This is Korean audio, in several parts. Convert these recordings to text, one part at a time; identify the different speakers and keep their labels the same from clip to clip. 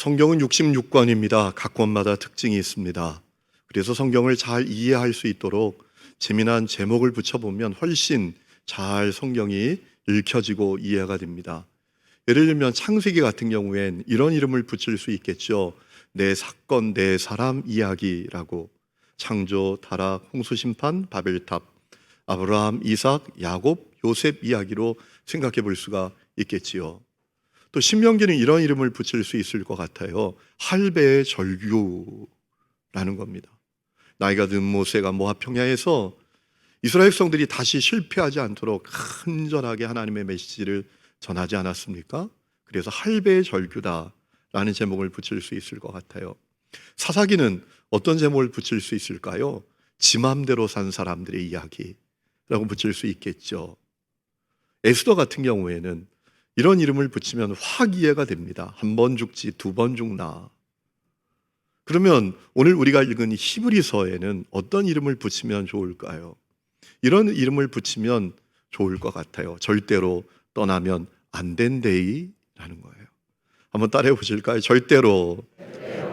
Speaker 1: 성경은 66권입니다. 각 권마다 특징이 있습니다. 그래서 성경을 잘 이해할 수 있도록 재미난 제목을 붙여보면 훨씬 잘 성경이 읽혀지고 이해가 됩니다. 예를 들면 창세기 같은 경우엔 이런 이름을 붙일 수 있겠죠. 내 사건, 내 사람 이야기라고. 창조, 타락, 홍수심판, 바벨탑, 아브라함, 이삭, 야곱, 요셉 이야기로 생각해 볼 수가 있겠지요. 또 신명기는 이런 이름을 붙일 수 있을 것 같아요. 할배의 절규라는 겁니다. 나이가 든 모세가 모압 평야에서 이스라엘 백성들이 다시 실패하지 않도록 간절하게 하나님의 메시지를 전하지 않았습니까? 그래서 할배의 절규다라는 제목을 붙일 수 있을 것 같아요. 사사기는 어떤 제목을 붙일 수 있을까요? 지 맘대로 산 사람들의 이야기라고 붙일 수 있겠죠. 에스더 같은 경우에는 이런 이름을 붙이면 확 이해가 됩니다. 한 번 죽지 두 번 죽나. 그러면 오늘 우리가 읽은 히브리서에는 어떤 이름을 붙이면 좋을까요? 이런 이름을 붙이면 좋을 것 같아요. 절대로 떠나면 안 된대이라는 거예요. 한번 따라해 보실까요? 절대로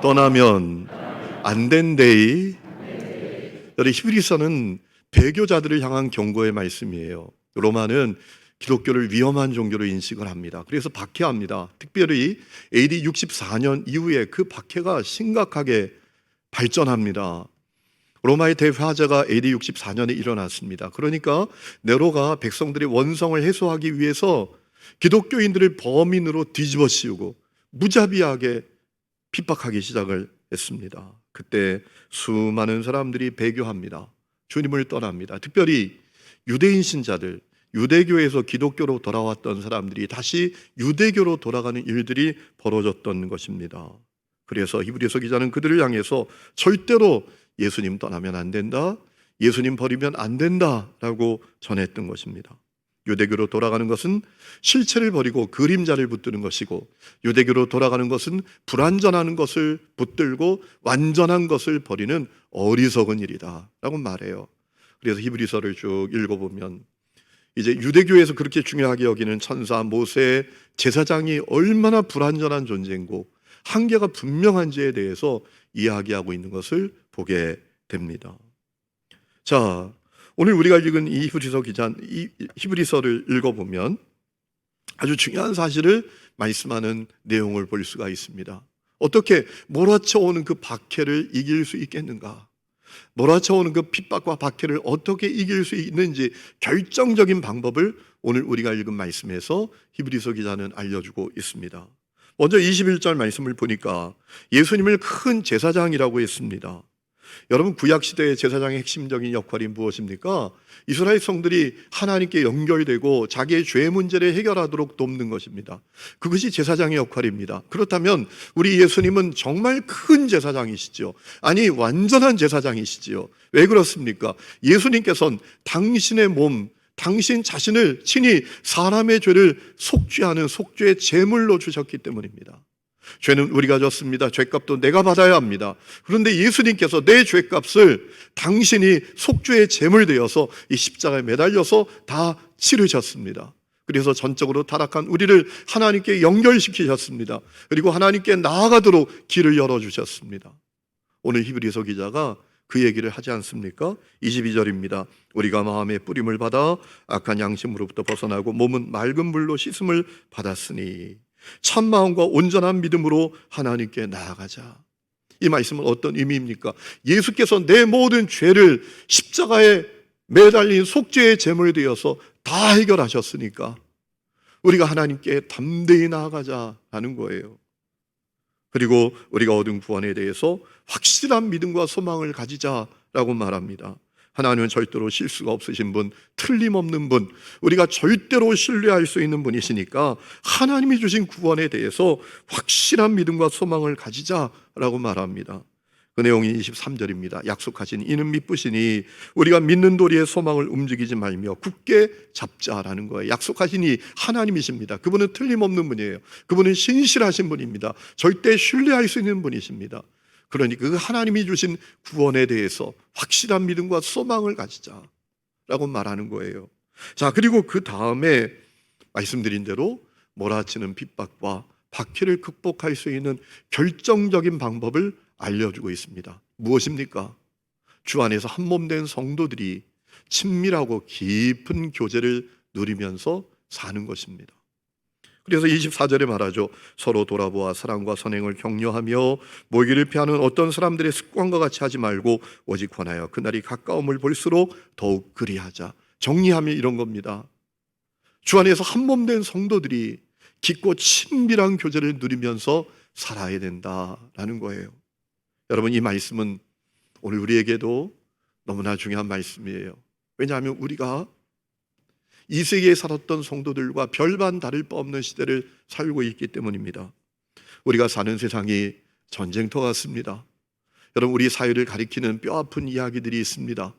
Speaker 1: 떠나면 안 된대이. 여기 히브리서는 배교자들을 향한 경고의 말씀이에요. 로마는 기독교를 위험한 종교로 인식을 합니다. 그래서 박해합니다. 특별히 AD 64년 이후에 그 박해가 심각하게 발전합니다. 로마의 대화재가 AD 64년에 일어났습니다. 그러니까 네로가 백성들의 원성을 해소하기 위해서 기독교인들을 범인으로 뒤집어 씌우고 무자비하게 핍박하기 시작을 했습니다. 그때 수많은 사람들이 배교합니다. 주님을 떠납니다. 특별히 유대인 신자들, 유대교에서 기독교로 돌아왔던 사람들이 다시 유대교로 돌아가는 일들이 벌어졌던 것입니다. 그래서 히브리서 기자는 그들을 향해서 절대로 예수님 떠나면 안 된다, 예수님 버리면 안 된다라고 전했던 것입니다. 유대교로 돌아가는 것은 실체를 버리고 그림자를 붙드는 것이고, 유대교로 돌아가는 것은 불완전한 것을 붙들고 완전한 것을 버리는 어리석은 일이다 라고 말해요. 그래서 히브리서를 쭉 읽어보면 이제 유대교에서 그렇게 중요하게 여기는 천사 모세의 제사장이 얼마나 불완전한 존재인고 한계가 분명한지에 대해서 이야기하고 있는 것을 보게 됩니다. 자, 오늘 우리가 읽은 이 히브리서를 읽어보면 아주 중요한 사실을 말씀하는 내용을 볼 수가 있습니다. 어떻게 몰아쳐오는 그 박해를 이길 수 있겠는가? 몰아쳐오는 그 핍박과 박해를 어떻게 이길 수 있는지 결정적인 방법을 오늘 우리가 읽은 말씀에서 히브리서 기자는 알려주고 있습니다. 먼저 21절 말씀을 보니까 예수님을 큰 제사장이라고 했습니다. 여러분, 구약시대의 제사장의 핵심적인 역할이 무엇입니까? 이스라엘 성들이 하나님께 연결되고 자기의 죄 문제를 해결하도록 돕는 것입니다. 그것이 제사장의 역할입니다. 그렇다면 우리 예수님은 정말 큰 제사장이시죠. 아니, 완전한 제사장이시지요. 왜 그렇습니까? 예수님께서는 당신의 몸, 당신 자신을 친히 사람의 죄를 속죄하는 속죄의 제물로 주셨기 때문입니다. 죄는 우리가 졌습니다. 죄값도 내가 받아야 합니다. 그런데 예수님께서 내 죄값을 당신이 속죄의 제물 되어서 이 십자가에 매달려서 다 치르셨습니다. 그래서 전적으로 타락한 우리를 하나님께 연결시키셨습니다. 그리고 하나님께 나아가도록 길을 열어주셨습니다. 오늘 히브리서 기자가 그 얘기를 하지 않습니까? 22절입니다. 우리가 마음의 뿌림을 받아 악한 양심으로부터 벗어나고 몸은 맑은 물로 씻음을 받았으니 참 마음과 온전한 믿음으로 하나님께 나아가자. 이 말씀은 어떤 의미입니까? 예수께서 내 모든 죄를 십자가에 매달린 속죄의 제물이 되어서 다 해결하셨으니까 우리가 하나님께 담대히 나아가자 하는 거예요. 그리고 우리가 얻은 구원에 대해서 확실한 믿음과 소망을 가지자라고 말합니다. 하나님은 절대로 실수가 없으신 분, 틀림없는 분, 우리가 절대로 신뢰할 수 있는 분이시니까 하나님이 주신 구원에 대해서 확실한 믿음과 소망을 가지자라고 말합니다. 그 내용이 23절입니다. 약속하신 이는 믿으시니 우리가 믿는 도리의 소망을 움직이지 말며 굳게 잡자라는 거예요. 약속하신 이 하나님이십니다. 그분은 틀림없는 분이에요. 그분은 신실하신 분입니다. 절대 신뢰할 수 있는 분이십니다. 그러니까 그 하나님이 주신 구원에 대해서 확실한 믿음과 소망을 가지자라고 말하는 거예요. 자, 그리고 그 다음에 말씀드린 대로 몰아치는 핍박과 박해를 극복할 수 있는 결정적인 방법을 알려주고 있습니다. 무엇입니까? 주 안에서 한몸된 성도들이 친밀하고 깊은 교제를 누리면서 사는 것입니다. 그래서 24절에 말하죠. 서로 돌아보아 사랑과 선행을 격려하며 모이기를 피하는 어떤 사람들의 습관과 같이 하지 말고 오직 권하여 그날이 가까움을 볼수록 더욱 그리하자. 정리하면 이런 겁니다. 주 안에서 한몸된 성도들이 깊고 친밀한 교제를 누리면서 살아야 된다라는 거예요. 여러분, 이 말씀은 오늘 우리에게도 너무나 중요한 말씀이에요. 왜냐하면 우리가 이 세계에 살았던 성도들과 별반 다를 바 없는 시대를 살고 있기 때문입니다. 우리가 사는 세상이 전쟁터 같습니다. 여러분, 우리 사회를 가리키는 뼈아픈 이야기들이 있습니다.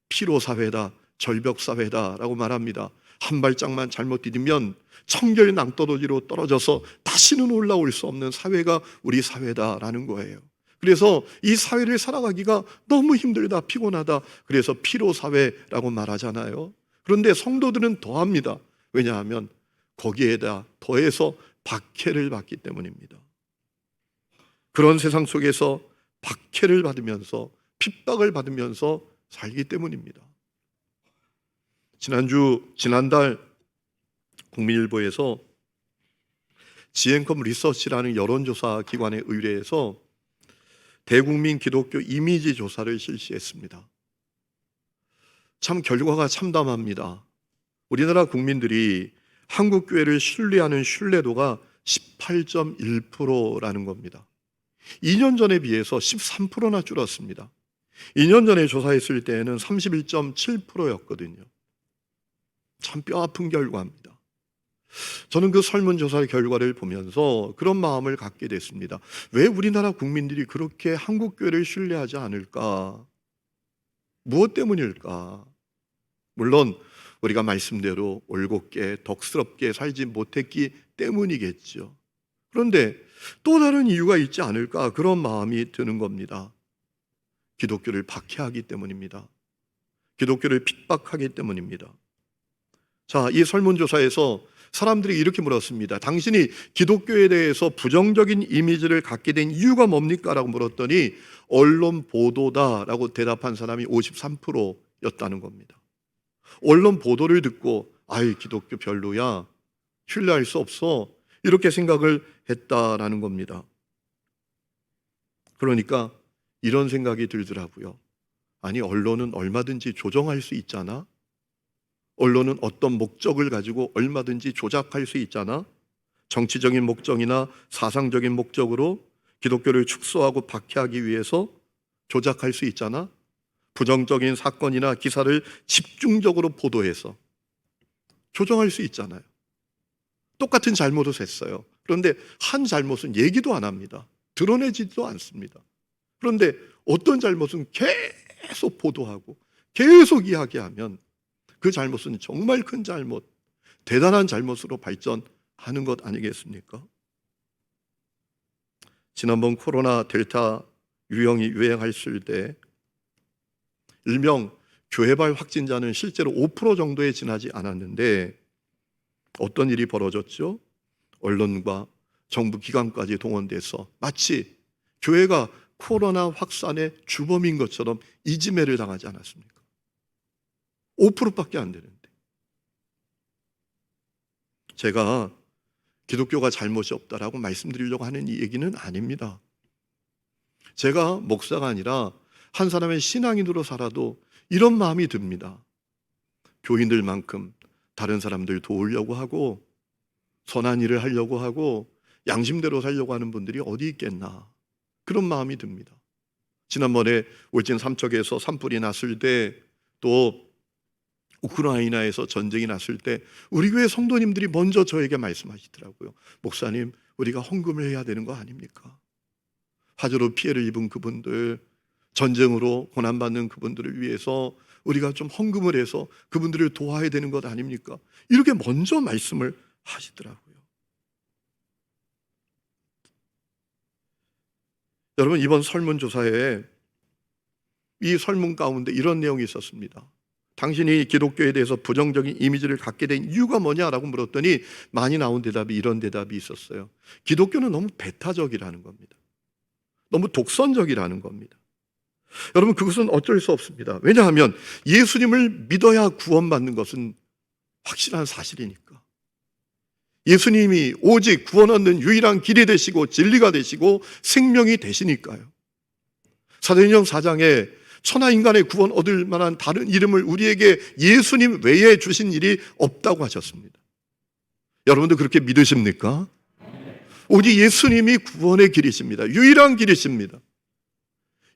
Speaker 1: 피로사회다, 절벽사회다라고 말합니다. 한 발짝만 잘못 디디면 청결 낭떠러지로 떨어져서 다시는 올라올 수 없는 사회가 우리 사회다라는 거예요. 그래서 이 사회를 살아가기가 너무 힘들다, 피곤하다. 그래서 피로사회라고 말하잖아요. 그런데 성도들은 더합니다. 왜냐하면 거기에다 더해서 박해를 받기 때문입니다. 그런 세상 속에서 박해를 받으면서 핍박을 받으면서 살기 때문입니다. 지난달 국민일보에서 지앤컴 리서치라는 여론조사 기관에 의뢰해서 대국민 기독교 이미지 조사를 실시했습니다. 참 결과가 참담합니다. 우리나라 국민들이 한국 교회를 신뢰하는 신뢰도가 18.1%라는 겁니다. 2년 전에 비해서 13%나 줄었습니다. 2년 전에 조사했을 때에는 31.7%였거든요. 참 뼈아픈 결과입니다. 저는 그 설문조사 결과를 보면서 그런 마음을 갖게 됐습니다. 왜 우리나라 국민들이 그렇게 한국 교회를 신뢰하지 않을까? 무엇 때문일까? 물론 우리가 말씀대로 올곧게 덕스럽게 살지 못했기 때문이겠죠. 그런데 또 다른 이유가 있지 않을까? 그런 마음이 드는 겁니다. 기독교를 박해하기 때문입니다. 기독교를 핍박하기 때문입니다. 자, 이 설문조사에서 사람들이 이렇게 물었습니다. 당신이 기독교에 대해서 부정적인 이미지를 갖게 된 이유가 뭡니까? 라고 물었더니 언론 보도다라고 대답한 사람이 53%였다는 겁니다. 언론 보도를 듣고 아이, 기독교 별로야, 신뢰할 수 없어, 이렇게 생각을 했다라는 겁니다. 그러니까 이런 생각이 들더라고요. 아니, 언론은 얼마든지 조정할 수 있잖아. 언론은 어떤 목적을 가지고 얼마든지 조작할 수 있잖아. 정치적인 목적이나 사상적인 목적으로 기독교를 축소하고 박해하기 위해서 조작할 수 있잖아. 부정적인 사건이나 기사를 집중적으로 보도해서 조정할 수 있잖아요. 똑같은 잘못을 했어요. 그런데 한 잘못은 얘기도 안 합니다. 드러내지도 않습니다. 그런데 어떤 잘못은 계속 보도하고 계속 이야기하면 그 잘못은 정말 큰 잘못, 대단한 잘못으로 발전하는 것 아니겠습니까? 지난번 코로나 델타 유형이 유행했을 때 일명 교회발 확진자는 실제로 5% 정도에 지나지 않았는데 어떤 일이 벌어졌죠? 언론과 정부 기관까지 동원돼서 마치 교회가 코로나 확산의 주범인 것처럼 이지매를 당하지 않았습니까? 5%밖에 안 되는데. 제가 기독교가 잘못이 없다라고 말씀드리려고 하는 이 얘기는 아닙니다. 제가 목사가 아니라 한 사람의 신앙인으로 살아도 이런 마음이 듭니다. 교인들만큼 다른 사람들 도우려고 하고 선한 일을 하려고 하고 양심대로 살려고 하는 분들이 어디 있겠나, 그런 마음이 듭니다. 지난번에 울진 삼척에서 산불이 났을 때, 또 우크라이나에서 전쟁이 났을 때 우리 교회 성도님들이 먼저 저에게 말씀하시더라고요. 목사님, 우리가 헌금을 해야 되는 거 아닙니까? 화재로 피해를 입은 그분들, 전쟁으로 고난받는 그분들을 위해서 우리가 좀 헌금을 해서 그분들을 도와야 되는 것 아닙니까? 이렇게 먼저 말씀을 하시더라고요. 여러분, 이번 설문조사에 이 설문 가운데 이런 내용이 있었습니다. 당신이 기독교에 대해서 부정적인 이미지를 갖게 된 이유가 뭐냐라고 물었더니 많이 나온 대답이 이런 대답이 있었어요. 기독교는 너무 배타적이라는 겁니다. 너무 독선적이라는 겁니다. 여러분, 그것은 어쩔 수 없습니다. 왜냐하면 예수님을 믿어야 구원받는 것은 확실한 사실이니까. 예수님이 오직 구원 얻는 유일한 길이 되시고 진리가 되시고 생명이 되시니까요. 사도행전 4장에 천하 인간의 구원 얻을 만한 다른 이름을 우리에게 예수님 외에 주신 일이 없다고 하셨습니다. 여러분도 그렇게 믿으십니까? 오직 예수님이 구원의 길이십니다. 유일한 길이십니다.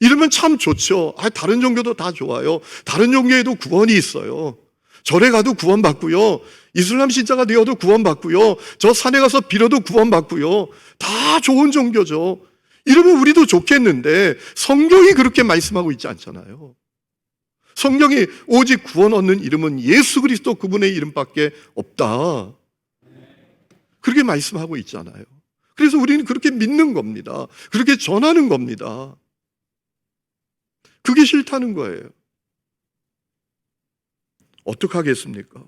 Speaker 1: 이러면 참 좋죠. 다른 종교도 다 좋아요. 다른 종교에도 구원이 있어요. 절에 가도 구원받고요. 이슬람 신자가 되어도 구원받고요. 저 산에 가서 빌어도 구원받고요. 다 좋은 종교죠. 이러면 우리도 좋겠는데 성경이 그렇게 말씀하고 있지 않잖아요. 성경이 오직 구원 얻는 이름은 예수 그리스도 그분의 이름밖에 없다. 그렇게 말씀하고 있잖아요. 그래서 우리는 그렇게 믿는 겁니다. 그렇게 전하는 겁니다. 그게 싫다는 거예요. 어떡하겠습니까?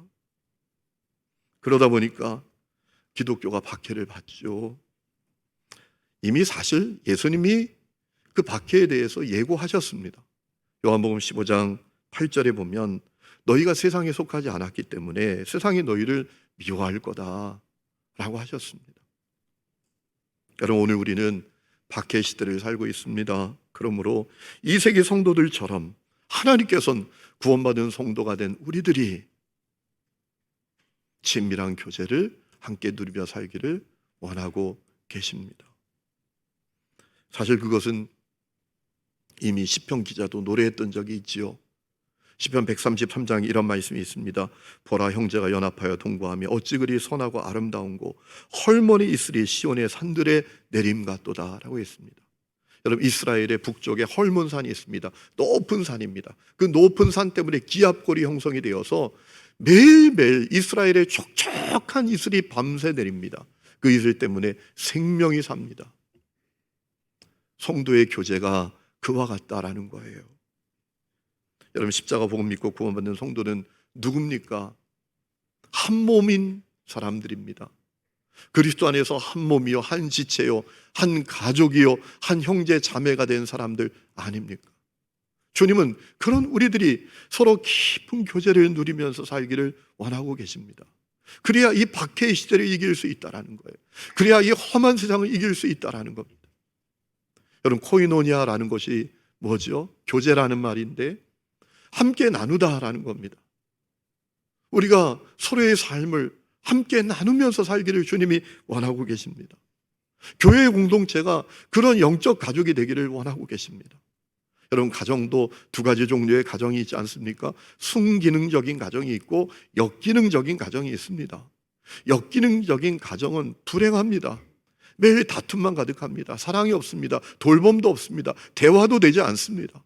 Speaker 1: 그러다 보니까 기독교가 박해를 받죠. 이미 사실 예수님이 그 박해에 대해서 예고하셨습니다. 요한복음 15장 8절에 보면 너희가 세상에 속하지 않았기 때문에 세상이 너희를 미워할 거다 라고 하셨습니다. 여러분, 오늘 우리는 박해 시대를 살고 있습니다. 그러므로 이 세계 성도들처럼 하나님께서는 구원받은 성도가 된 우리들이 친밀한 교제를 함께 누리며 살기를 원하고 계십니다. 사실 그것은 이미 시편 기자도 노래했던 적이 있지요. 시편 133장에 이런 말씀이 있습니다. 보라, 형제가 연합하여 동거하며 어찌 그리 선하고 아름다운고 헐머니 있으리 시온의 산들의 내림 같도다 라고 했습니다. 여러분, 이스라엘의 북쪽에 헐몬산이 있습니다. 높은 산입니다. 그 높은 산 때문에 기압골이 형성이 되어서 매일매일 이스라엘의 촉촉한 이슬이 밤새 내립니다. 그 이슬 때문에 생명이 삽니다. 성도의 교제가 그와 같다라는 거예요. 여러분, 십자가 복음 믿고 구원받는 성도는 누굽니까? 한 몸인 사람들입니다. 그리스도 안에서 한 몸이요, 한 지체요, 한 가족이요, 한 형제 자매가 된 사람들 아닙니까? 주님은 그런 우리들이 서로 깊은 교제를 누리면서 살기를 원하고 계십니다. 그래야 이 박해의 시대를 이길 수 있다라는 거예요. 그래야 이 험한 세상을 이길 수 있다라는 겁니다. 여러분, 코이노니아라는 것이 뭐죠? 교제라는 말인데 함께 나누다라는 겁니다. 우리가 서로의 삶을 함께 나누면서 살기를 주님이 원하고 계십니다. 교회의 공동체가 그런 영적 가족이 되기를 원하고 계십니다. 여러분, 가정도 두 가지 종류의 가정이 있지 않습니까? 순기능적인 가정이 있고 역기능적인 가정이 있습니다. 역기능적인 가정은 불행합니다. 매일 다툼만 가득합니다. 사랑이 없습니다. 돌봄도 없습니다. 대화도 되지 않습니다.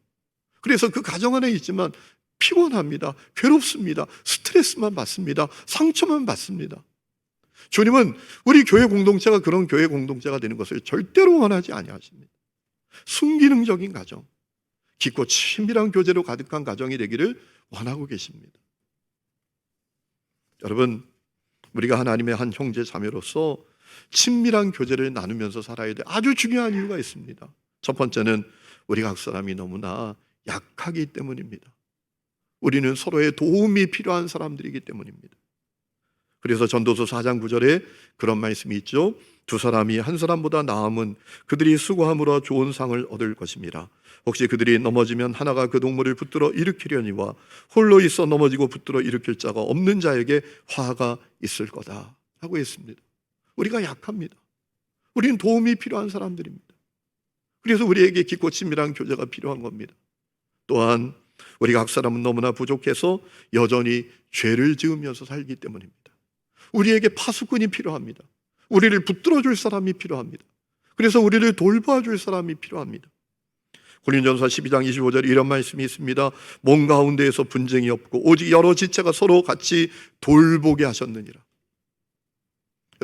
Speaker 1: 그래서 그 가정 안에 있지만 피곤합니다. 괴롭습니다. 스트레스만 받습니다. 상처만 받습니다. 주님은 우리 교회 공동체가 그런 교회 공동체가 되는 것을 절대로 원하지 아니하십니다. 순기능적인 가정, 깊고 친밀한 교제로 가득한 가정이 되기를 원하고 계십니다. 여러분, 우리가 하나님의 한 형제 자매로서 친밀한 교제를 나누면서 살아야 될 아주 중요한 이유가 있습니다. 첫 번째는 우리 각 사람이 너무나 약하기 때문입니다. 우리는 서로의 도움이 필요한 사람들이기 때문입니다. 그래서 전도서 4장 9절에 그런 말씀이 있죠. 두 사람이 한 사람보다 나음은 그들이 수고함으로 좋은 상을 얻을 것입니다. 혹시 그들이 넘어지면 하나가 그 동물을 붙들어 일으키려니와 홀로 있어 넘어지고 붙들어 일으킬 자가 없는 자에게 화가 있을 거다 하고 했습니다. 우리가 약합니다. 우리는 도움이 필요한 사람들입니다. 그래서 우리에게 깊고 친밀한 교제가 필요한 겁니다. 또한 우리 각 사람은 너무나 부족해서 여전히 죄를 지으면서 살기 때문입니다. 우리에게 파수꾼이 필요합니다. 우리를 붙들어줄 사람이 필요합니다. 그래서 우리를 돌봐줄 사람이 필요합니다. 고린전서 12장 25절에 이런 말씀이 있습니다. 몸 가운데에서 분쟁이 없고 오직 여러 지체가 서로 같이 돌보게 하셨느니라.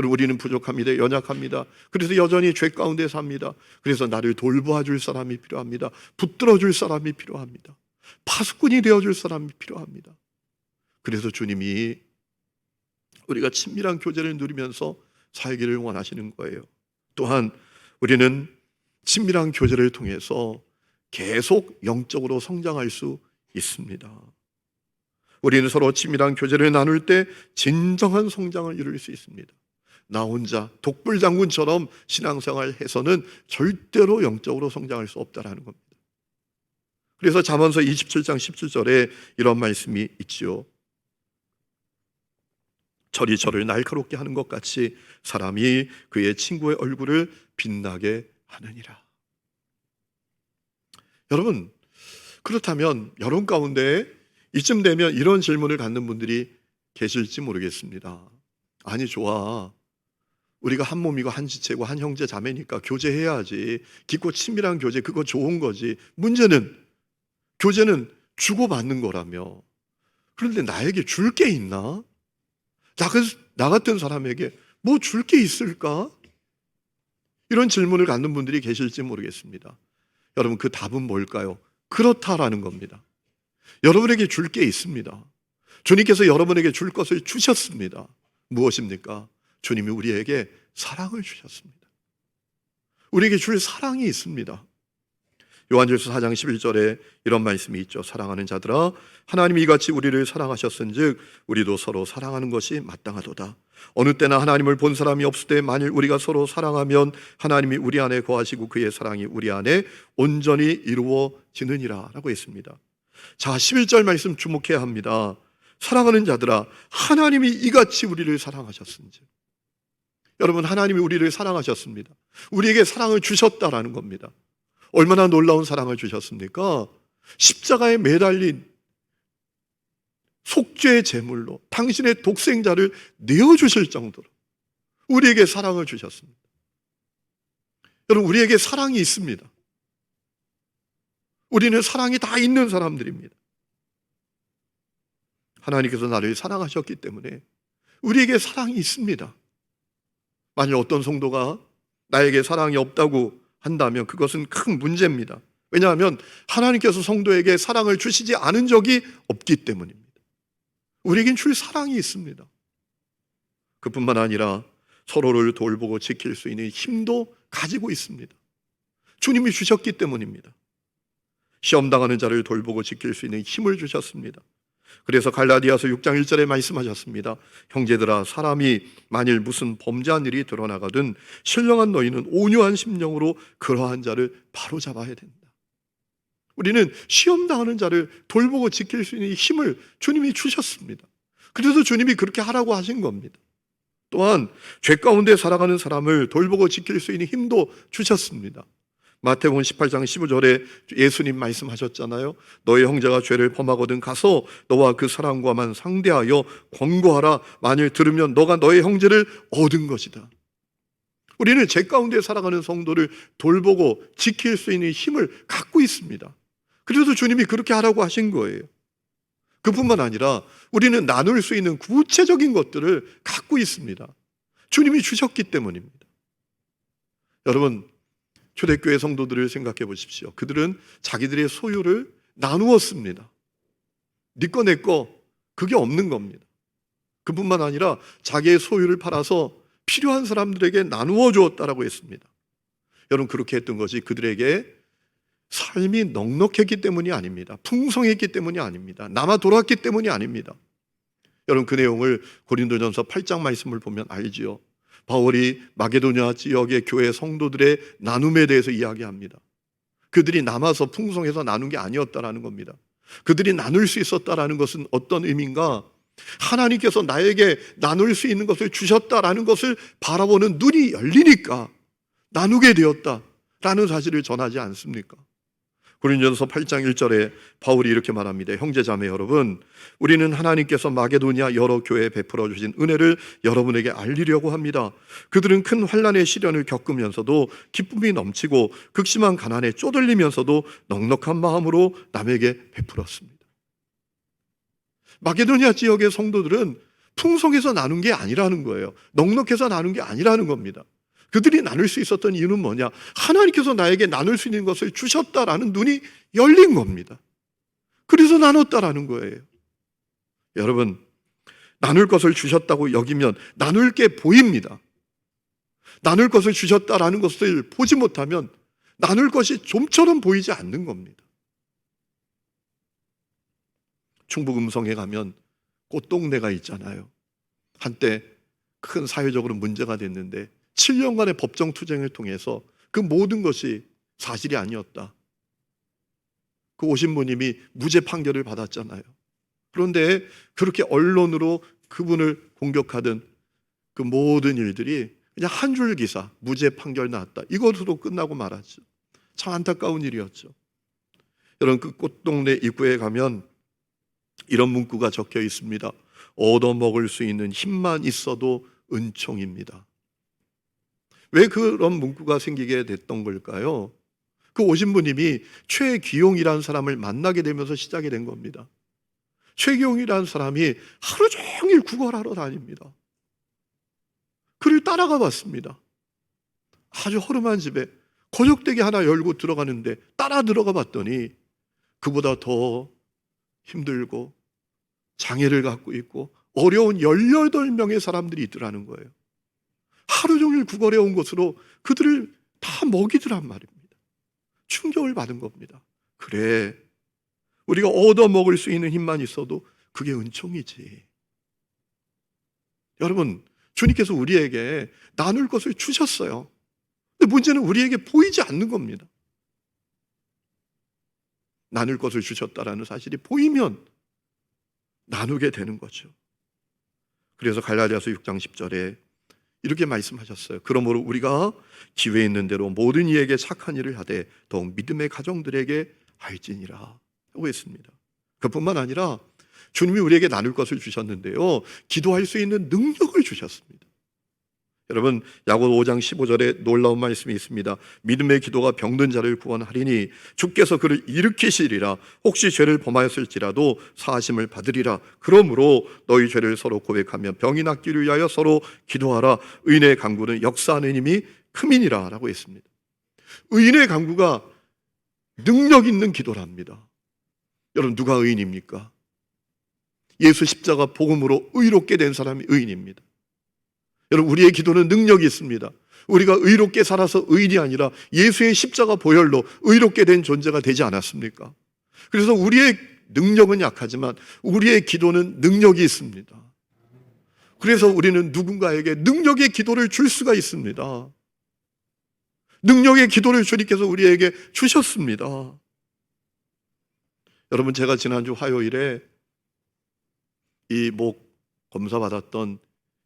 Speaker 1: 여러분, 우리는 부족합니다. 연약합니다. 그래서 여전히 죄 가운데 삽니다. 그래서 나를 돌봐줄 사람이 필요합니다. 붙들어줄 사람이 필요합니다. 파수꾼이 되어줄 사람이 필요합니다. 그래서 주님이 우리가 친밀한 교제를 누리면서 살기를 원하시는 거예요. 또한 우리는 친밀한 교제를 통해서 계속 영적으로 성장할 수 있습니다. 우리는 서로 친밀한 교제를 나눌 때 진정한 성장을 이룰 수 있습니다. 나 혼자 독불장군처럼 신앙생활 해서는 절대로 영적으로 성장할 수 없다라는 겁니다. 그래서 잠언서 27장 17절에 이런 말씀이 있지요. 철이 철을 날카롭게 하는 것 같이 사람이 그의 친구의 얼굴을 빛나게 하느니라. 여러분, 그렇다면 여러분 가운데 이쯤 되면 이런 질문을 갖는 분들이 계실지 모르겠습니다. 아니, 좋아. 우리가 한 몸이고 한 지체고 한 형제 자매니까 교제해야지. 깊고 친밀한 교제, 그거 좋은 거지. 문제는 교제는 주고받는 거라며. 그런데 나에게 줄 게 있나? 나 같은 사람에게 뭐 줄 게 있을까? 이런 질문을 갖는 분들이 계실지 모르겠습니다. 여러분, 그 답은 뭘까요? 그렇다라는 겁니다. 여러분에게 줄 게 있습니다. 주님께서 여러분에게 줄 것을 주셨습니다. 무엇입니까? 주님이 우리에게 사랑을 주셨습니다. 우리에게 줄 사랑이 있습니다. 요한일서 4장 11절에 이런 말씀이 있죠. 사랑하는 자들아, 하나님이 이같이 우리를 사랑하셨은즉 우리도 서로 사랑하는 것이 마땅하도다. 어느 때나 하나님을 본 사람이 없을 때 만일 우리가 서로 사랑하면 하나님이 우리 안에 거하시고 그의 사랑이 우리 안에 온전히 이루어지느니라 라고 했습니다. 자, 11절 말씀 주목해야 합니다. 사랑하는 자들아, 하나님이 이같이 우리를 사랑하셨은즉. 여러분, 하나님이 우리를 사랑하셨습니다. 우리에게 사랑을 주셨다라는 겁니다. 얼마나 놀라운 사랑을 주셨습니까? 십자가에 매달린 속죄의 제물로 당신의 독생자를 내어주실 정도로 우리에게 사랑을 주셨습니다. 여러분, 우리에게 사랑이 있습니다. 우리는 사랑이 다 있는 사람들입니다. 하나님께서 나를 사랑하셨기 때문에 우리에게 사랑이 있습니다. 만일 어떤 성도가 나에게 사랑이 없다고 한다면 그것은 큰 문제입니다. 왜냐하면 하나님께서 성도에게 사랑을 주시지 않은 적이 없기 때문입니다. 우리에겐 줄 사랑이 있습니다. 그뿐만 아니라 서로를 돌보고 지킬 수 있는 힘도 가지고 있습니다. 주님이 주셨기 때문입니다. 시험당하는 자를 돌보고 지킬 수 있는 힘을 주셨습니다. 그래서 갈라디아서 6장 1절에 말씀하셨습니다. 형제들아, 사람이 만일 무슨 범죄한 일이 드러나거든 신령한 너희는 온유한 심령으로 그러한 자를 바로잡아야 된다. 우리는 시험당하는 자를 돌보고 지킬 수 있는 힘을 주님이 주셨습니다. 그래서 주님이 그렇게 하라고 하신 겁니다. 또한 죄 가운데 살아가는 사람을 돌보고 지킬 수 있는 힘도 주셨습니다. 마태복음 18장 15절에 예수님 말씀하셨잖아요. 너의 형제가 죄를 범하거든 가서 너와 그 사람과만 상대하여 권고하라. 만일 들으면 너가 너의 형제를 얻은 것이다. 우리는 죄 가운데 살아가는 성도를 돌보고 지킬 수 있는 힘을 갖고 있습니다. 그래서 주님이 그렇게 하라고 하신 거예요. 그뿐만 아니라 우리는 나눌 수 있는 구체적인 것들을 갖고 있습니다. 주님이 주셨기 때문입니다. 여러분, 초대교회 성도들을 생각해 보십시오. 그들은 자기들의 소유를 나누었습니다. 네 거 내 거 그게 없는 겁니다. 그뿐만 아니라 자기의 소유를 팔아서 필요한 사람들에게 나누어 주었다라고 했습니다. 여러분, 그렇게 했던 것이 그들에게 삶이 넉넉했기 때문이 아닙니다. 풍성했기 때문이 아닙니다. 남아 돌았기 때문이 아닙니다. 여러분, 그 내용을 고린도전서 8장 말씀을 보면 알지요. 바울이 마게도냐 지역의 교회 성도들의 나눔에 대해서 이야기합니다. 그들이 남아서 풍성해서 나눈 게 아니었다라는 겁니다. 그들이 나눌 수 있었다라는 것은 어떤 의미인가? 하나님께서 나에게 나눌 수 있는 것을 주셨다라는 것을 바라보는 눈이 열리니까 나누게 되었다라는 사실을 전하지 않습니까? 고린도전서 8장 1절에 바울이 이렇게 말합니다. 형제자매 여러분, 우리는 하나님께서 마게도냐 여러 교회에 베풀어 주신 은혜를 여러분에게 알리려고 합니다. 그들은 큰 환난의 시련을 겪으면서도 기쁨이 넘치고 극심한 가난에 쪼들리면서도 넉넉한 마음으로 남에게 베풀었습니다. 마게도냐 지역의 성도들은 풍성해서 나눈 게 아니라는 거예요. 넉넉해서 나눈 게 아니라는 겁니다. 그들이 나눌 수 있었던 이유는 뭐냐? 하나님께서 나에게 나눌 수 있는 것을 주셨다라는 눈이 열린 겁니다. 그래서 나눴다라는 거예요. 여러분, 나눌 것을 주셨다고 여기면 나눌 게 보입니다. 나눌 것을 주셨다라는 것을 보지 못하면 나눌 것이 좀처럼 보이지 않는 겁니다. 충북 음성에 가면 꽃동네가 있잖아요. 한때 큰 사회적으로 문제가 됐는데 7년간의 법정 투쟁을 통해서 그 모든 것이 사실이 아니었다. 그 오신 분님이 무죄 판결을 받았잖아요. 그런데 그렇게 언론으로 그분을 공격하던 그 모든 일들이 그냥 한 줄 기사, 무죄 판결 나왔다, 이것으로 끝나고 말았죠. 참 안타까운 일이었죠. 여러분, 그 꽃동네 입구에 가면 이런 문구가 적혀 있습니다. 얻어먹을 수 있는 힘만 있어도 은총입니다. 왜 그런 문구가 생기게 됐던 걸까요? 그 오신 분님이 최기용이라는 사람을 만나게 되면서 시작이 된 겁니다. 최기용이라는 사람이 하루 종일 구걸하러 다닙니다. 그를 따라가 봤습니다. 아주 허름한 집에 거적대기 하나 열고 들어가는데 따라 들어가 봤더니 그보다 더 힘들고 장애를 갖고 있고 어려운 18명의 사람들이 있더라는 거예요. 하루 종일 구걸해 온 것으로 그들을 다 먹이더란 말입니다. 충격을 받은 겁니다. 그래, 우리가 얻어먹을 수 있는 힘만 있어도 그게 은총이지. 여러분, 주님께서 우리에게 나눌 것을 주셨어요. 근데 문제는 우리에게 보이지 않는 겁니다. 나눌 것을 주셨다라는 사실이 보이면 나누게 되는 거죠. 그래서 갈라디아서 6장 10절에 이렇게 말씀하셨어요. 그러므로 우리가 기회 있는 대로 모든 이에게 착한 일을 하되 더욱 믿음의 가정들에게 할지니라 하고 했습니다. 그뿐만 아니라 주님이 우리에게 나눌 것을 주셨는데요, 기도할 수 있는 능력을 주셨습니다. 여러분, 야고보 5장 15절에 놀라운 말씀이 있습니다. 믿음의 기도가 병든 자를 구원하리니 주께서 그를 일으키시리라. 혹시 죄를 범하였을지라도 사하심을 받으리라. 그러므로 너희 죄를 서로 고백하며 병이 낫기를 위하여 서로 기도하라. 의인의 간구는 역사하는 힘이 크미니라 라고 했습니다. 의인의 간구가 능력 있는 기도랍니다. 여러분, 누가 의인입니까? 예수 십자가 복음으로 의롭게 된 사람이 의인입니다. 여러분, 우리의 기도는 능력이 있습니다. 우리가 의롭게 살아서 의인이 아니라 예수의 십자가 보혈로 의롭게 된 존재가 되지 않았습니까? 그래서 우리의 능력은 약하지만 우리의 기도는 능력이 있습니다. 그래서 우리는 누군가에게 능력의 기도를 줄 수가 있습니다. 능력의 기도를 주님께서 우리에게 주셨습니다. 여러분, 제가 지난주 화요일에 이 목 검사 받았던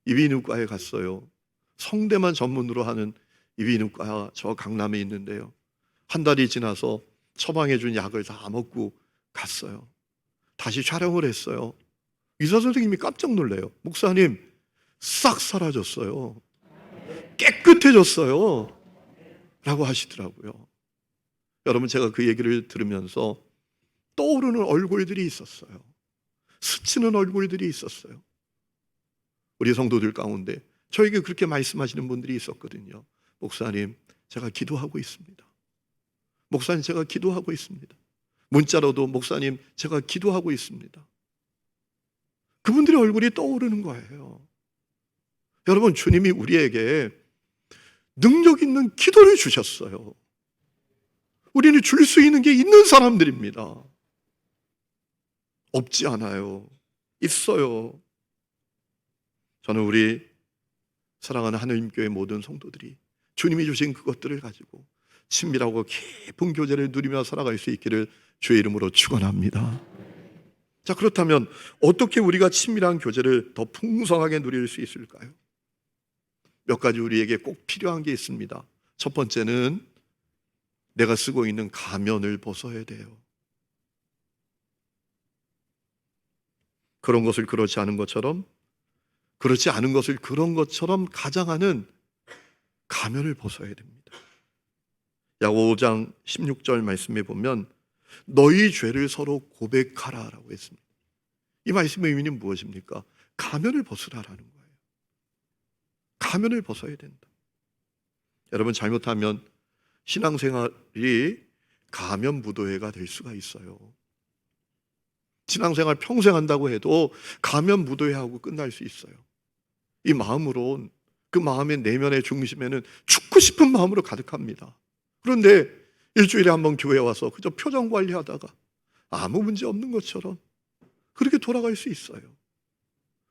Speaker 1: 이비인후과에 갔어요. 성대만 전문으로 하는 이비인후과가 저 강남에 있는데요, 한 달이 지나서 처방해 준 약을 다 먹고 갔어요. 다시 촬영을 했어요. 의사 선생님이 깜짝 놀래요. 목사님, 싹 사라졌어요. 깨끗해졌어요. 라고 하시더라고요. 여러분, 제가 그 얘기를 들으면서 떠오르는 얼굴들이 있었어요. 스치는 얼굴들이 있었어요. 우리 성도들 가운데 저에게 그렇게 말씀하시는 분들이 있었거든요. 목사님, 제가 기도하고 있습니다. 목사님, 제가 기도하고 있습니다. 문자로도 목사님, 제가 기도하고 있습니다. 그분들의 얼굴이 떠오르는 거예요. 여러분, 주님이 우리에게 능력 있는 기도를 주셨어요. 우리는 줄 수 있는 게 있는 사람들입니다. 없지 않아요. 있어요. 저는 우리 사랑하는 하느님교회 모든 성도들이 주님이 주신 그것들을 가지고 친밀하고 깊은 교제를 누리며 살아갈 수 있기를 주의 이름으로 축원합니다. 자, 그렇다면 어떻게 우리가 친밀한 교제를 더 풍성하게 누릴 수 있을까요? 몇 가지 우리에게 꼭 필요한 게 있습니다. 첫 번째는 내가 쓰고 있는 가면을 벗어야 돼요. 그런 것을 그렇지 않은 것처럼, 그렇지 않은 것을 그런 것처럼 가장하는 가면을 벗어야 됩니다. 야고보 5장 16절 말씀에 보면 너희 죄를 서로 고백하라 라고 했습니다. 이 말씀의 의미는 무엇입니까? 가면을 벗으라라는 거예요. 가면을 벗어야 된다. 여러분, 잘못하면 신앙생활이 가면부도회가 될 수가 있어요. 신앙생활 평생 한다고 해도 가면 무도회하고 끝날 수 있어요. 이 마음으로, 그 마음의 내면의 중심에는 죽고 싶은 마음으로 가득합니다. 그런데 일주일에 한 번 교회 와서 그저 표정 관리하다가 아무 문제 없는 것처럼 그렇게 돌아갈 수 있어요.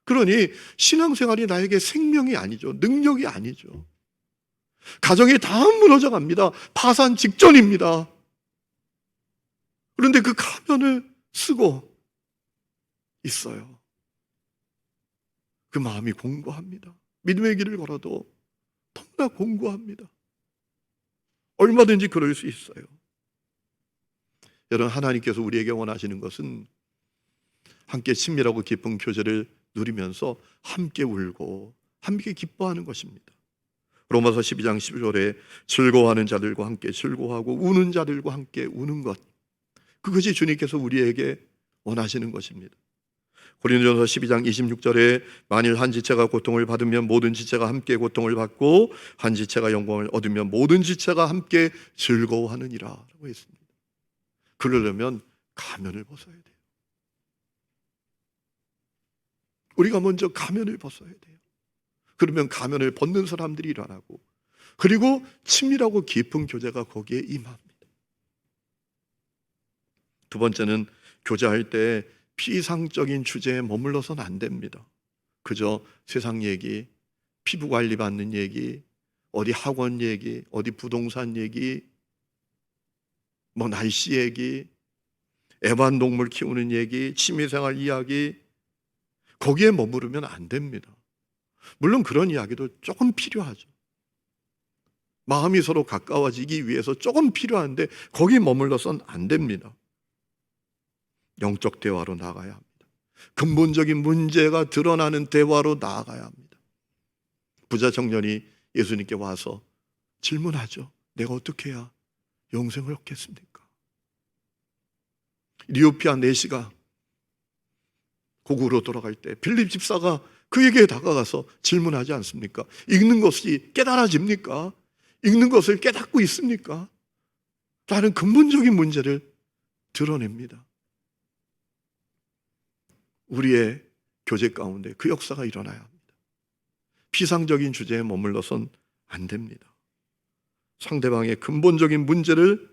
Speaker 1: 그러니 신앙생활이 나에게 생명이 아니죠. 능력이 아니죠. 가정이 다 무너져 갑니다. 파산 직전입니다. 그런데 그 가면을 쓰고 있어요. 그 마음이 공고합니다. 믿음의 길을 걸어도 너무나 공고합니다. 얼마든지 그럴 수 있어요. 여러분, 하나님께서 우리에게 원하시는 것은 함께 친밀하고 깊은 교제를 누리면서 함께 울고 함께 기뻐하는 것입니다. 로마서 12장 12절에 즐거워하는 자들과 함께 즐거워하고 우는 자들과 함께 우는 것, 그것이 주님께서 우리에게 원하시는 것입니다. 고린도전서 12장 26절에 만일 한 지체가 고통을 받으면 모든 지체가 함께 고통을 받고 한 지체가 영광을 얻으면 모든 지체가 함께 즐거워하느니라 라고 했습니다. 그러려면 가면을 벗어야 돼요. 우리가 먼저 가면을 벗어야 돼요. 그러면 가면을 벗는 사람들이 일어나고, 그리고 친밀하고 깊은 교제가 거기에 임합니다. 두 번째는 교제할 때 피상적인 주제에 머물러서는 안 됩니다. 그저 세상 얘기, 피부 관리 받는 얘기, 어디 학원 얘기, 어디 부동산 얘기, 뭐 날씨 얘기, 애완동물 키우는 얘기, 취미생활 이야기, 거기에 머무르면 안 됩니다. 물론 그런 이야기도 조금 필요하죠. 마음이 서로 가까워지기 위해서 조금 필요한데 거기 머물러서는 안 됩니다. 영적 대화로 나아가야 합니다. 근본적인 문제가 드러나는 대화로 나아가야 합니다. 부자 청년이 예수님께 와서 질문하죠. 내가 어떻게 해야 영생을 얻겠습니까? 리오피아 내시가 고국으로 돌아갈 때 빌립 집사가 그에게 다가가서 질문하지 않습니까? 읽는 것이 깨달아집니까? 읽는 것을 깨닫고 있습니까? 라는 근본적인 문제를 드러냅니다. 우리의 교제 가운데 그 역사가 일어나야 합니다. 피상적인 주제에 머물러선 안 됩니다. 상대방의 근본적인 문제를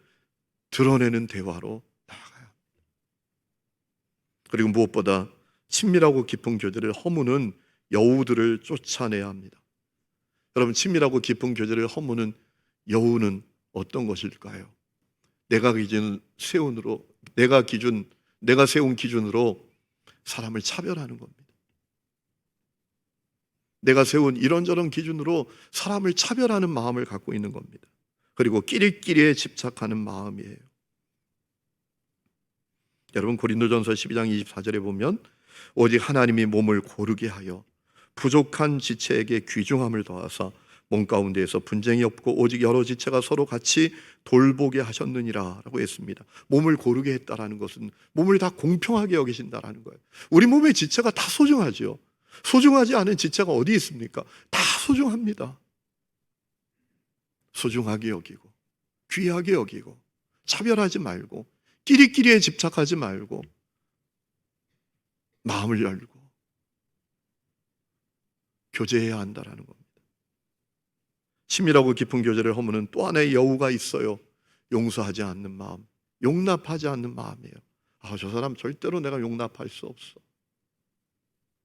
Speaker 1: 드러내는 대화로 나아가야 합니다. 그리고 무엇보다 친밀하고 깊은 교제를 허무는 여우들을 쫓아내야 합니다. 여러분, 친밀하고 깊은 교제를 허무는 여우는 어떤 것일까요? 내가 세운 기준으로 사람을 차별하는 겁니다. 내가 세운 이런저런 기준으로 사람을 차별하는 마음을 갖고 있는 겁니다. 그리고 끼리끼리에 집착하는 마음이에요. 여러분, 고린도전서 12장 24절에 보면 오직 하나님이 몸을 고르게 하여 부족한 지체에게 귀중함을 더하사 몸 가운데에서 분쟁이 없고 오직 여러 지체가 서로 같이 돌보게 하셨느니라 라고 했습니다. 몸을 고르게 했다라는 것은 몸을 다 공평하게 여기신다라는 거예요. 우리 몸의 지체가 다 소중하죠. 소중하지 않은 지체가 어디 있습니까? 다 소중합니다. 소중하게 여기고 귀하게 여기고 차별하지 말고 끼리끼리에 집착하지 말고 마음을 열고 교제해야 한다라는 겁니다. 친밀하고 깊은 교제를 허무는 또 하나의 여우가 있어요. 용서하지 않는 마음, 용납하지 않는 마음이에요. 저 사람 절대로 내가 용납할 수 없어.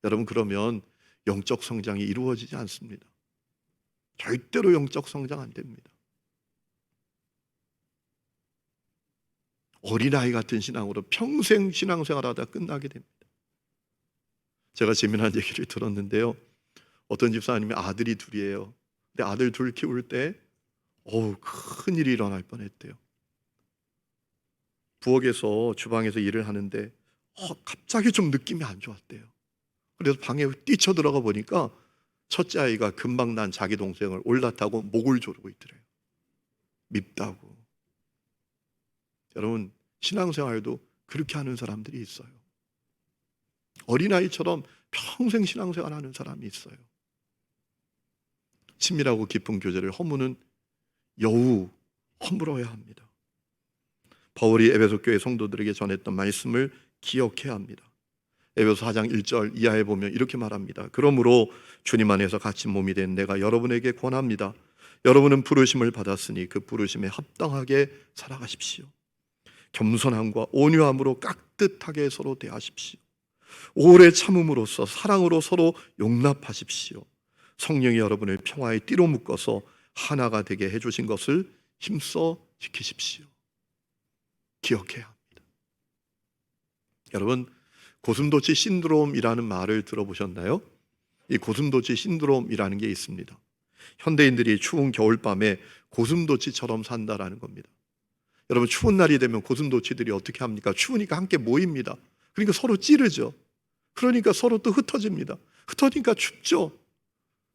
Speaker 1: 여러분, 그러면 영적 성장이 이루어지지 않습니다. 절대로 영적 성장 안 됩니다. 어린아이 같은 신앙으로 평생 신앙생활하다 끝나게 됩니다. 제가 재미난 얘기를 들었는데요. 어떤 집사님이 아들이 둘이에요. 근데 아들 둘 키울 때 큰일이 일어날 뻔했대요. 부엌에서 주방에서 일을 하는데 갑자기 좀 느낌이 안 좋았대요. 그래서 방에 뛰쳐 들어가 보니까 첫째 아이가 금방 난 자기 동생을 올라타고 목을 조르고 있더래요. 밉다고. 여러분, 신앙생활도 그렇게 하는 사람들이 있어요. 어린아이처럼 평생 신앙생활하는 사람이 있어요. 친밀하고 깊은 교제를 허무는 여우, 허물어야 합니다. 바울이 에베소 교회 성도들에게 전했던 말씀을 기억해야 합니다. 에베소 4장 1절 이하에 보면 이렇게 말합니다. 그러므로 주님 안에서 갇힌 몸이 된 내가 여러분에게 권합니다. 여러분은 부르심을 받았으니 그 부르심에 합당하게 살아가십시오. 겸손함과 온유함으로 깍듯하게 서로 대하십시오. 오래 참음으로써 사랑으로 서로 용납하십시오. 성령이 여러분을 평화의 띠로 묶어서 하나가 되게 해주신 것을 힘써 지키십시오. 기억해야 합니다. 여러분, 고슴도치 신드롬이라는 말을 들어보셨나요? 이 고슴도치 신드롬이라는 게 있습니다. 현대인들이 추운 겨울밤에 고슴도치처럼 산다라는 겁니다. 여러분, 추운 날이 되면 고슴도치들이 어떻게 합니까? 추우니까 함께 모입니다. 그러니까 서로 찌르죠. 그러니까 서로 또 흩어집니다. 흩어지니까 춥죠.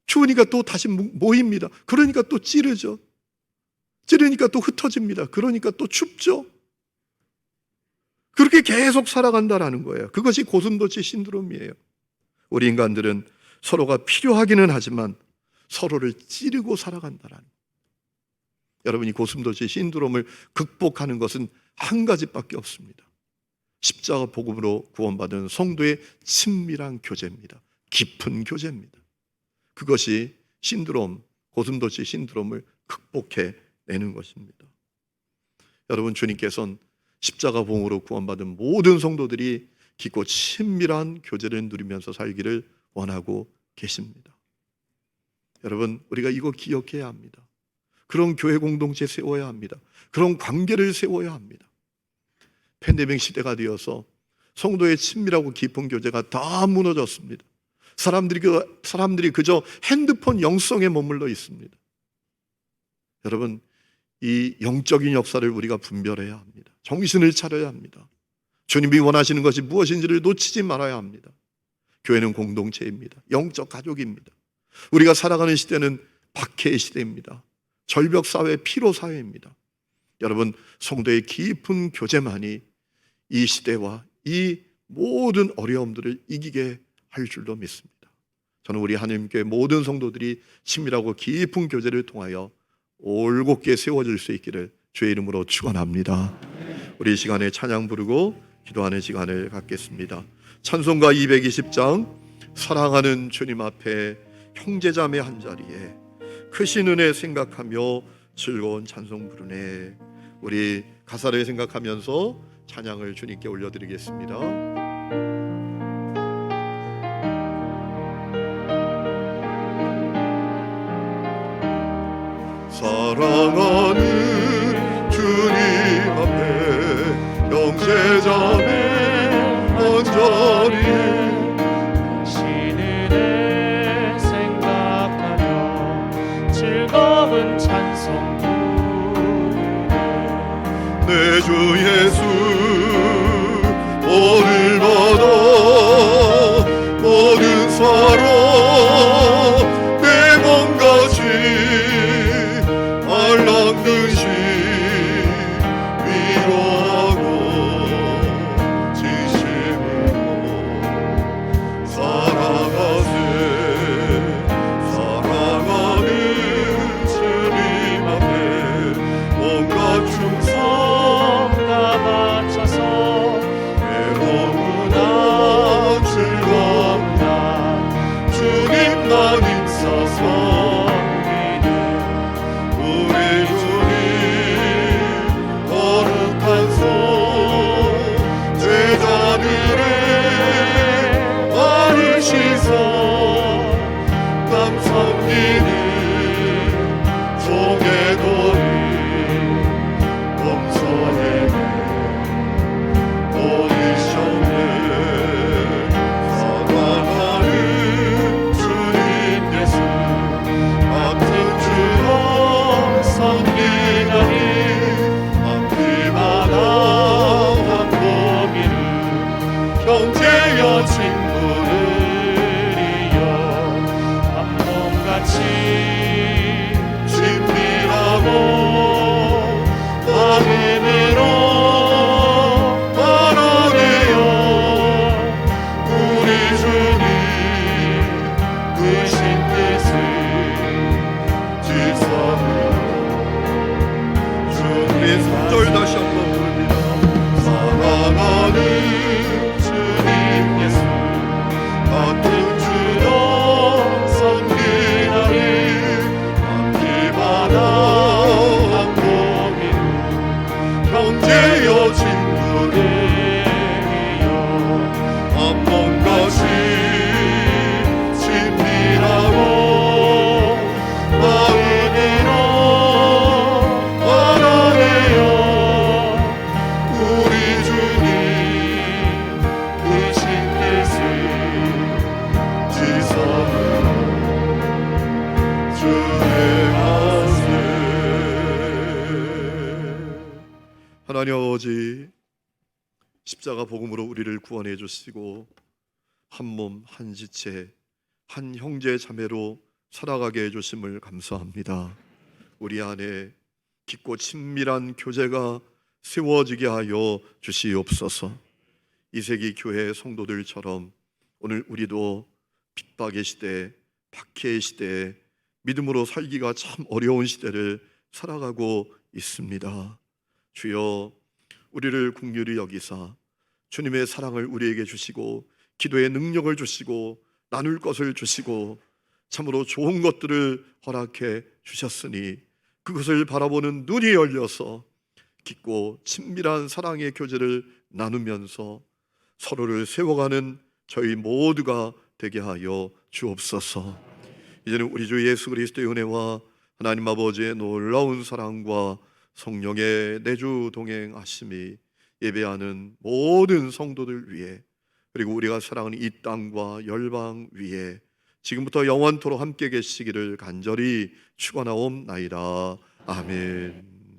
Speaker 1: 추우니까 또 다시 모입니다. 그러니까 또 찌르죠. 찌르니까 또 흩어집니다. 그러니까 또 춥죠. 그렇게 계속 살아간다라는 거예요. 그것이 고슴도치 신드롬이에요. 우리 인간들은 서로가 필요하기는 하지만 서로를 찌르고 살아간다라는 거예요. 여러분, 이 고슴도치 신드롬을 극복하는 것은 한 가지밖에 없습니다. 십자가 복음으로 구원받은 성도의 친밀한 교제입니다. 깊은 교제입니다. 그것이 신드롬, 고슴도치 신드롬을 극복해내는 것입니다. 여러분, 주님께서는 십자가 복음으로 구원받은 모든 성도들이 깊고 친밀한 교제를 누리면서 살기를 원하고 계십니다. 여러분, 우리가 이거 기억해야 합니다. 그런 교회 공동체 세워야 합니다. 그런 관계를 세워야 합니다. 팬데믹 시대가 되어서 성도의 친밀하고 깊은 교제가 다 무너졌습니다. 사람들이 그저 핸드폰 영성에 머물러 있습니다. 여러분, 이 영적인 역사를 우리가 분별해야 합니다. 정신을 차려야 합니다. 주님이 원하시는 것이 무엇인지를 놓치지 말아야 합니다. 교회는 공동체입니다. 영적 가족입니다. 우리가 살아가는 시대는 박해의 시대입니다. 절벽사회, 피로사회입니다. 여러분, 성도의 깊은 교제만이 이 시대와 이 모든 어려움들을 이기게 할 줄로 믿습니다. 저는 우리 하나님교회 모든 성도들이 친밀하고 깊은 교제를 통하여 올곧게 세워질 수 있기를 주의 이름으로 축원합니다. 우리 이 시간에 찬양 부르고 기도하는 시간을 갖겠습니다. 찬송가 220장 사랑하는 주님 앞에 형제자매 한자리에 크신 은혜 생각하며 즐거운 찬송 부르네. 우리 가사를 생각하면서 찬양을 주님께 올려드리겠습니다. 사랑하는 주님 앞에 형제자매 한자리에
Speaker 2: 당신을 생각하며 즐거운 찬송 부르네.
Speaker 1: 내 주 예수 오늘마다 모든 사랑 내 몸같이 알랑듯이 위로하고 지심으로 살아가세. 사랑하는 주님 앞에 온갖 충성
Speaker 2: 다 바쳐서
Speaker 1: 외로우나 즐겁나 주님만 있어서 우리 주님 거룩한 손 제자들의 바르시서 남 섬기는 종의 도리 범선에게 보이셨네. 사랑하는 주님 예수 같은 주로
Speaker 2: 섬기다니
Speaker 1: 앞길마다
Speaker 2: 한 보기를
Speaker 1: 형제여
Speaker 2: 친구들이여 한 몸같이
Speaker 1: 친밀하고
Speaker 2: 마음으로
Speaker 1: 바라네요. 우리 주님
Speaker 2: 크신 뜻을
Speaker 1: 지성으로 주님 3절 다시 한번 부릅니다. 사랑하는 하나님 아버지, 십자가 복음으로 우리를 구원해 주시고 한 몸 한 지체 한 형제 자매로 살아가게 해주심을 감사합니다. 우리 안에 깊고 친밀한 교제가 세워지게 하여 주시옵소서. 이 세기 교회 성도들처럼 오늘 우리도 핍박의 시대, 박해의 시대에 믿음으로 살기가 참 어려운 시대를 살아가고 있습니다. 주여, 우리를 긍휼히 여기사 주님의 사랑을 우리에게 주시고 기도의 능력을 주시고 나눌 것을 주시고 참으로 좋은 것들을 허락해 주셨으니 그것을 바라보는 눈이 열려서 깊고 친밀한 사랑의 교제를 나누면서 서로를 세워가는 저희 모두가 되게 하여 주옵소서. 이제는 우리 주 예수 그리스도의 은혜와 하나님 아버지의 놀라운 사랑과 성령의 내주 동행하심이 예배하는 모든 성도들 위해, 그리고 우리가 사랑하는 이 땅과 열방 위에 지금부터 영원토록 함께 계시기를 간절히 축원하옵나이다. 아멘.